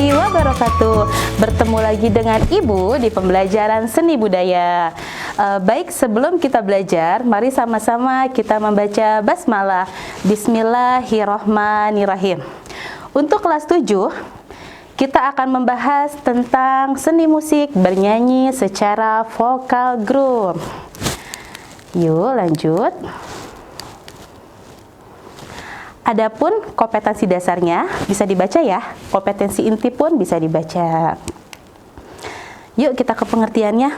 warahmatullahi wabarakatuh. Bertemu lagi dengan Ibu di pembelajaran seni budaya. Baik, sebelum kita belajar, mari sama-sama kita membaca basmalah. Bismillahirrahmanirrahim. Untuk kelas 7, kita akan membahas tentang seni musik bernyanyi secara vokal group. Yuk, lanjut. Adapun kompetensi dasarnya bisa dibaca ya, kompetensi inti pun bisa dibaca. Yuk kita ke pengertiannya.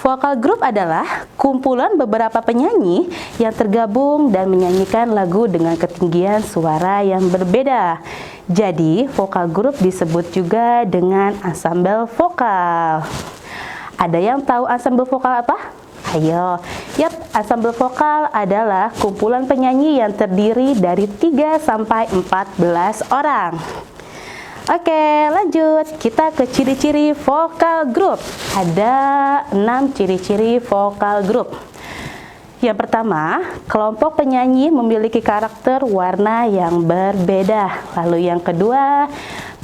Vokal group adalah kumpulan beberapa penyanyi yang tergabung dan menyanyikan lagu dengan ketinggian suara yang berbeda. Jadi, vokal group disebut juga dengan ansambel vokal. Ada yang tahu ansambel vokal apa? Ayo, ansambel vokal adalah kumpulan penyanyi yang terdiri dari 3 sampai 14 orang. Oke, lanjut. Kita ke ciri-ciri vokal group. Ada 6 ciri-ciri vokal group. Yang pertama, kelompok penyanyi memiliki karakter warna yang berbeda. Lalu yang kedua,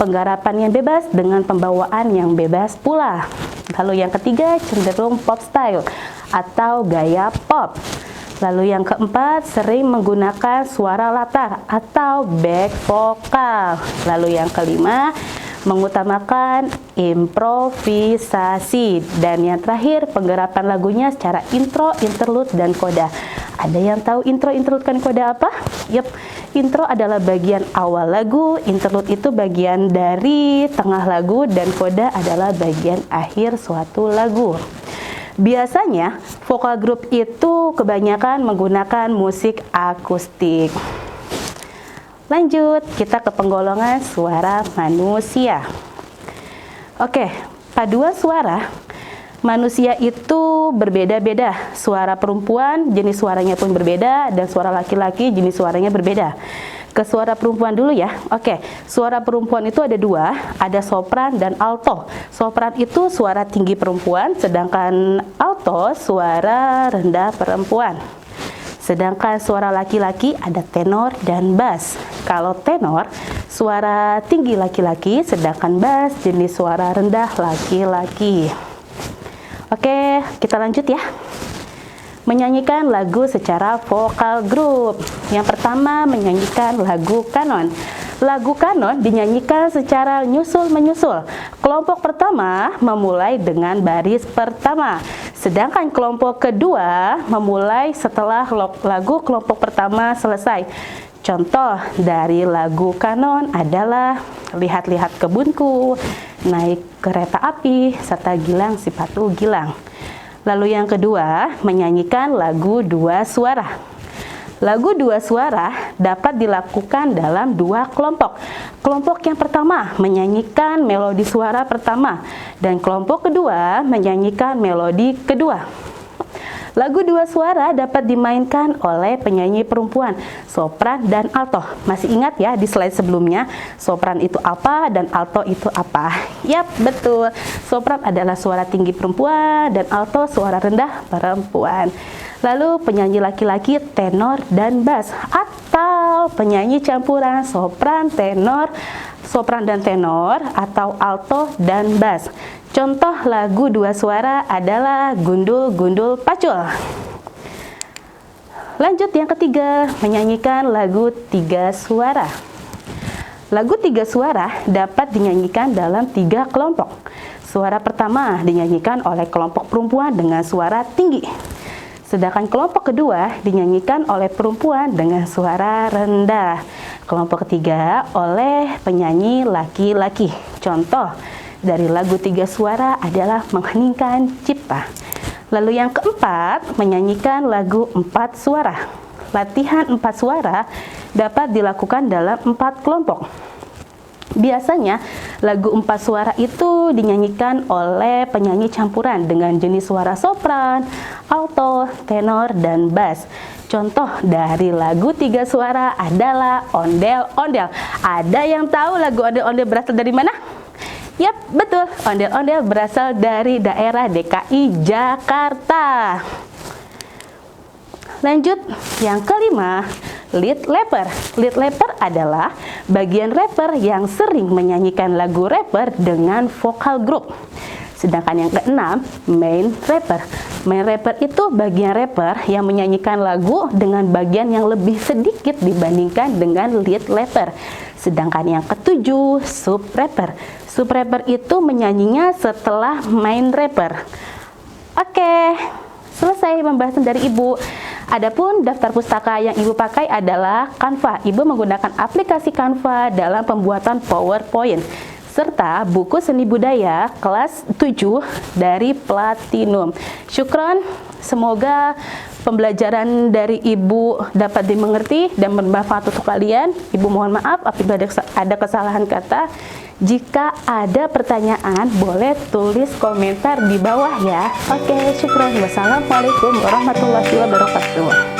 penggarapan yang bebas dengan pembawaan yang bebas pula. Lalu yang ketiga, cenderung pop style atau gaya pop. Lalu yang keempat, sering menggunakan suara latar atau back vokal. Lalu yang kelima, mengutamakan improvisasi. Dan yang terakhir, penggarapan lagunya secara intro, interlude, dan koda. Ada yang tahu intro, interlude, dan koda apa? Intro adalah bagian awal lagu, interlude itu bagian dari tengah lagu, dan koda adalah bagian akhir suatu lagu. Biasanya, vokal group itu kebanyakan menggunakan musik akustik. Lanjut, kita ke penggolongan suara manusia. Oke, paduan suara manusia itu berbeda-beda. Suara perempuan jenis suaranya pun berbeda, dan suara laki-laki jenis suaranya berbeda. Ke suara perempuan dulu ya. Oke, suara perempuan itu ada 2, ada sopran dan alto. Sopran itu suara tinggi perempuan, sedangkan alto suara rendah perempuan. Sedangkan suara laki-laki ada tenor dan bass. Kalau tenor, suara tinggi laki-laki, sedangkan bass jenis suara rendah laki-laki. Oke, kita lanjut ya. Menyanyikan lagu secara vokal group. Yang pertama, menyanyikan lagu kanon. Lagu kanon dinyanyikan secara nyusul-menyusul. Kelompok pertama memulai dengan baris pertama, sedangkan kelompok kedua memulai setelah lagu kelompok pertama selesai. Contoh dari lagu kanon adalah Lihat-lihat kebunku, Naik kereta api, serta Gilang si Patu Gilang. Lalu yang kedua, menyanyikan lagu 2 suara. Lagu 2 suara dapat dilakukan dalam 2 kelompok. Kelompok yang pertama menyanyikan melodi suara pertama, dan kelompok kedua menyanyikan melodi kedua. Lagu 2 suara dapat dimainkan oleh penyanyi perempuan, sopran dan alto. Masih ingat ya di slide sebelumnya, sopran itu apa dan alto itu apa? Yap, betul. Sopran adalah suara tinggi perempuan dan alto suara rendah perempuan. Lalu penyanyi laki-laki tenor dan bass, atau penyanyi campuran sopran dan tenor, atau alto dan bass. Contoh lagu 2 suara adalah Gundul-Gundul Pacul. Lanjut yang ketiga, menyanyikan lagu 3 suara. Lagu 3 suara dapat dinyanyikan dalam 3 kelompok. Suara pertama dinyanyikan oleh kelompok perempuan dengan suara tinggi. Sedangkan kelompok kedua dinyanyikan oleh perempuan dengan suara rendah. Kelompok ketiga oleh penyanyi laki-laki. Contoh dari lagu 3 suara adalah Mengheningkan Cipta. Lalu yang keempat, menyanyikan lagu 4 suara. Latihan 4 suara dapat dilakukan dalam 4 kelompok. Biasanya lagu 4 suara itu dinyanyikan oleh penyanyi campuran dengan jenis suara sopran, alto, tenor, dan bass. Contoh dari lagu 3 suara adalah Ondel-Ondel. Ada yang tahu lagu Ondel-Ondel berasal dari mana? Yap, betul. Ondel-Ondel berasal dari daerah DKI Jakarta. Lanjut, yang kelima, lead rapper. Lead rapper adalah bagian rapper yang sering menyanyikan lagu rapper dengan vokal grup. Sedangkan yang keenam, main rapper. Main rapper itu bagian rapper yang menyanyikan lagu dengan bagian yang lebih sedikit dibandingkan dengan lead rapper. Sedangkan yang ketujuh, sub rapper. Sub rapper itu menyanyinya setelah main rapper. Oke, selesai pembahasan dari Ibu. Adapun daftar pustaka yang Ibu pakai adalah Canva. Ibu menggunakan aplikasi Canva dalam pembuatan PowerPoint, serta buku seni budaya kelas 7 dari Platinum. Syukron, semoga pembelajaran dari Ibu dapat dimengerti dan bermanfaat untuk kalian. Ibu mohon maaf apabila ada kesalahan kata. Jika ada pertanyaan, boleh tulis komentar di bawah ya. Oke, syukron. Wassalamualaikum warahmatullahi wabarakatuh.